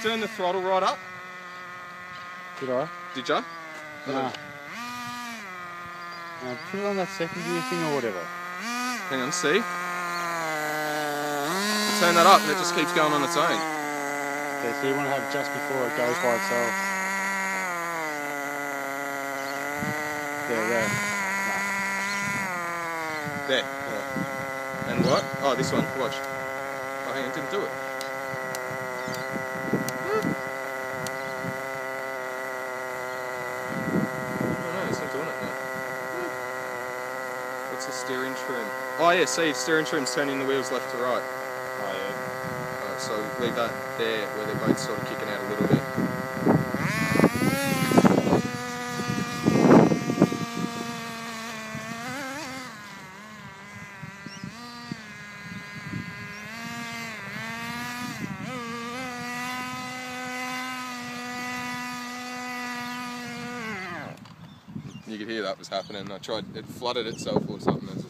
turn the throttle right up? Did I? Did ya? No. No, put it on that second gear thing or whatever. Hang on, see? Turn that up and it just keeps going on its own. Okay, so you want to have it just before it goes by itself. There. No. There. Yeah. And what? Oh, this one. Watch. Oh, hang on, it didn't do it. Oh no, it's not doing it now. What's the steering trim? Oh yeah, see, steering trim's turning the wheels left to right. Oh yeah. Alright, so leave that there where they're both sort of kicking out a little bit. You could hear that was happening. I tried, it flooded itself or something.